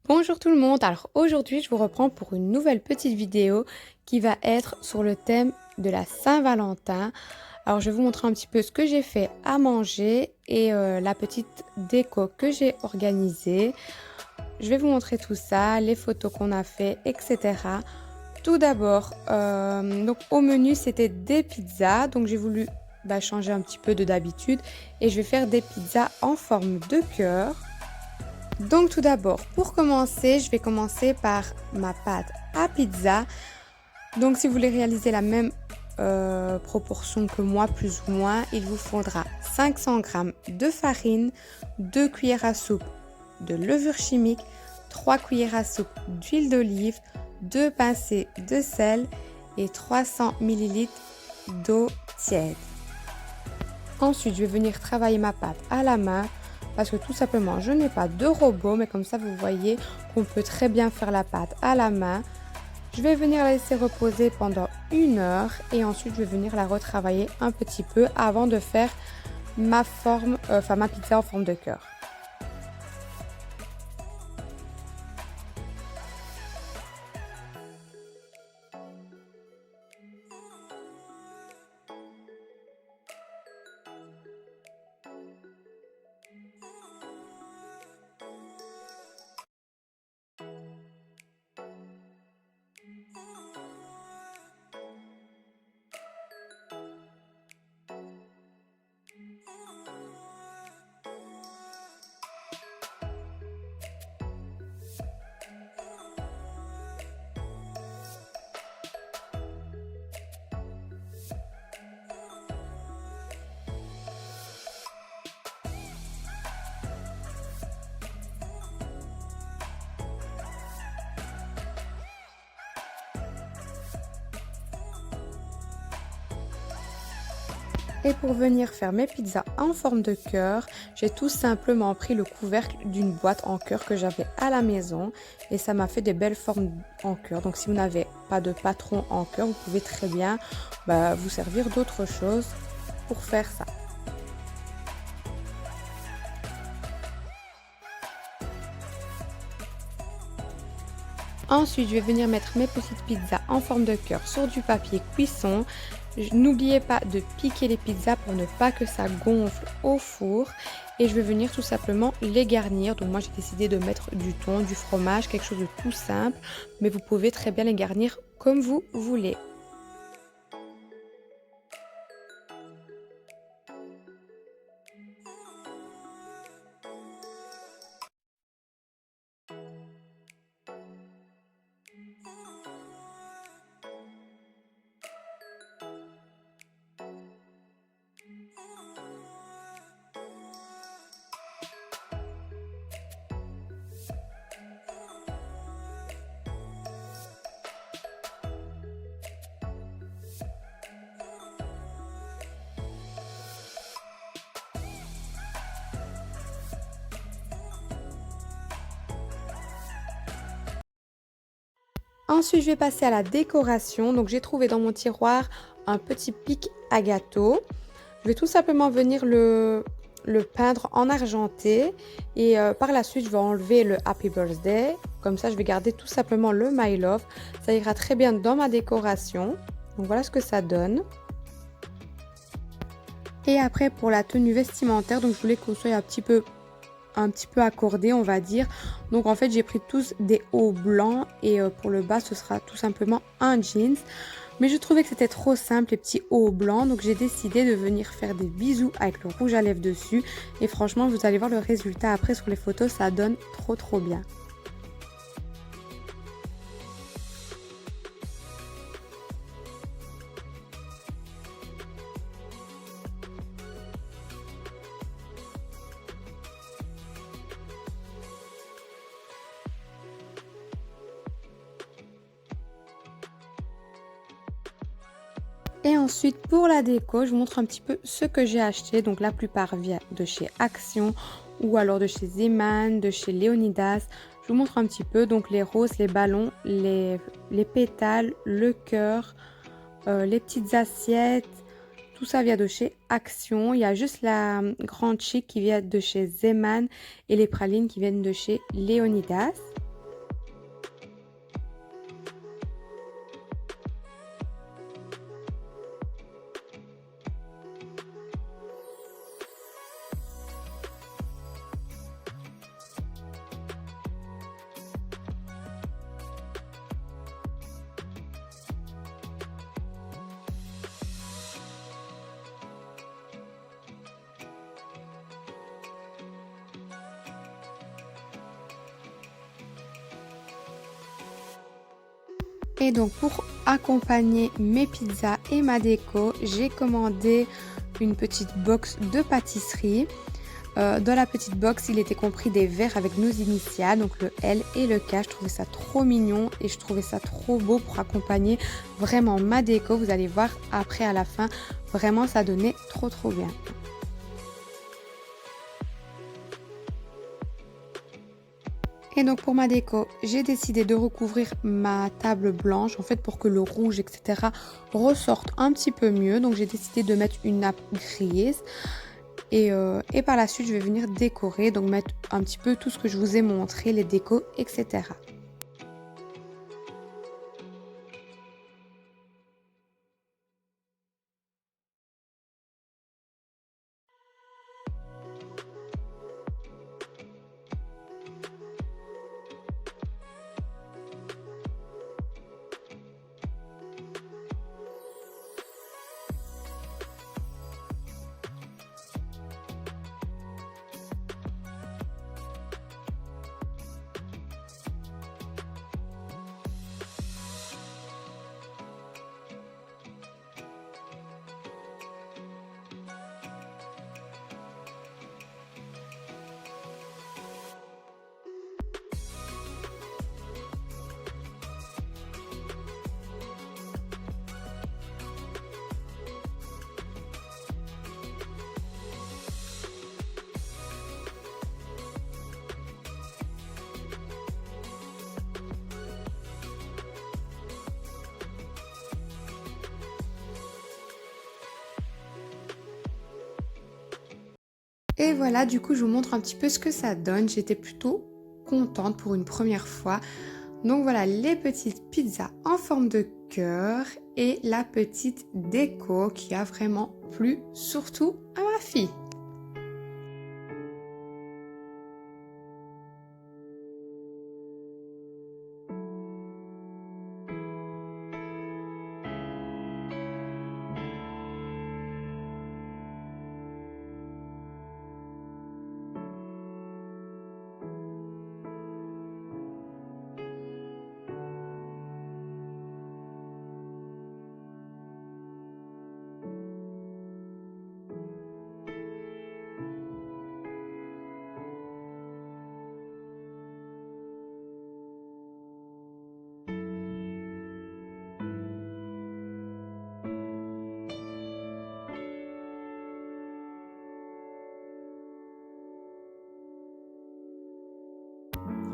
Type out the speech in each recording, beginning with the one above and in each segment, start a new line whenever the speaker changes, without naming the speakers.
Bonjour tout le monde, alors aujourd'hui je vous reprends pour une nouvelle petite vidéo qui va être sur le thème de la Saint-Valentin. Alors je vais vous montrer un petit peu ce que j'ai fait à manger et la petite déco que j'ai organisée. Je vais vous montrer tout ça, les photos qu'on a fait, etc. Tout d'abord, donc au menu c'était des pizzas, donc j'ai voulu changer un petit peu de d'habitude et je vais faire des pizzas en forme de cœur. Donc tout d'abord, pour commencer, je vais commencer par ma pâte à pizza. Donc si vous voulez réaliser la même proportion que moi, plus ou moins, il vous faudra 500 g de farine, 2 cuillères à soupe de levure chimique, 3 cuillères à soupe d'huile d'olive, 2 pincées de sel et 300 ml d'eau tiède. Ensuite, je vais venir travailler ma pâte à la main. Parce que tout simplement, je n'ai pas de robot, mais comme ça, vous voyez qu'on peut très bien faire la pâte à la main. Je vais venir la laisser reposer pendant 1 heure et ensuite, je vais venir la retravailler un petit peu avant de faire ma pizza en forme de cœur. Et pour venir faire mes pizzas en forme de cœur, j'ai tout simplement pris le couvercle d'une boîte en cœur que j'avais à la maison. Et ça m'a fait des belles formes en cœur. Donc si vous n'avez pas de patron en cœur, vous pouvez très bien vous servir d'autres choses pour faire ça. Ensuite, je vais venir mettre mes petites pizzas en forme de cœur sur du papier cuisson. N'oubliez pas de piquer les pizzas pour ne pas que ça gonfle au four. Et je vais venir tout simplement les garnir. Donc moi j'ai décidé de mettre du thon, du fromage, quelque chose de tout simple. Mais vous pouvez très bien les garnir comme vous voulez. Ensuite, je vais passer à la décoration. Donc, j'ai trouvé dans mon tiroir un petit pic à gâteau. Je vais tout simplement venir le peindre en argenté. Et par la suite, je vais enlever le Happy Birthday. Comme ça, je vais garder tout simplement le My Love. Ça ira très bien dans ma décoration. Donc, voilà ce que ça donne. Et après, pour la tenue vestimentaire, donc je voulais qu'on soit un petit peu accordé, on va dire. Donc en fait j'ai pris tous des hauts blancs et pour le bas ce sera tout simplement un jeans, mais je trouvais que c'était trop simple les petits hauts blancs, donc j'ai décidé de venir faire des bisous avec le rouge à lèvres dessus et franchement vous allez voir le résultat après sur les photos, ça donne trop bien. Et ensuite pour la déco, je vous montre un petit peu ce que j'ai acheté. Donc la plupart vient de chez Action ou alors de chez Zeman, de chez Léonidas. Je vous montre un petit peu, donc les roses, les ballons, les pétales, le cœur, les petites assiettes, tout ça vient de chez Action. Il y a juste la grande chic qui vient de chez Zeman et les pralines qui viennent de chez Léonidas. Et donc pour accompagner mes pizzas et ma déco, j'ai commandé une petite box de pâtisserie. Dans la petite box, il était compris des verres avec nos initiales, donc le L et le K. Je trouvais ça trop mignon et je trouvais ça trop beau pour accompagner vraiment ma déco. Vous allez voir après à la fin, vraiment ça donnait trop bien. Et donc pour ma déco, j'ai décidé de recouvrir ma table blanche en fait pour que le rouge etc ressorte un petit peu mieux. Donc j'ai décidé de mettre une nappe grise et par la suite je vais venir décorer, donc mettre un petit peu tout ce que je vous ai montré, les décos etc. Et voilà, du coup je vous montre un petit peu ce que ça donne. J'étais plutôt contente pour une première fois. Donc voilà les petites pizzas en forme de cœur et la petite déco qui a vraiment plu surtout à ma fille.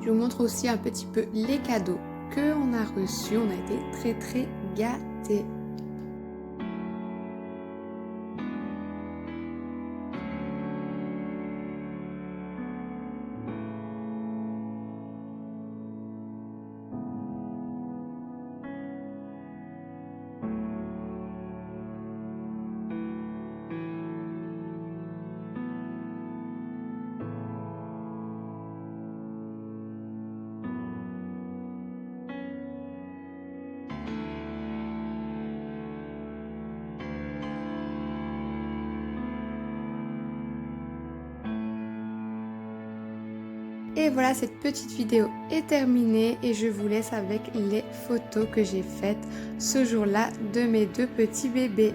Je vous montre aussi un petit peu les cadeaux qu'on a reçus. On a été très gâtés. Et voilà, cette petite vidéo est terminée et je vous laisse avec les photos que j'ai faites ce jour-là de mes deux petits bébés.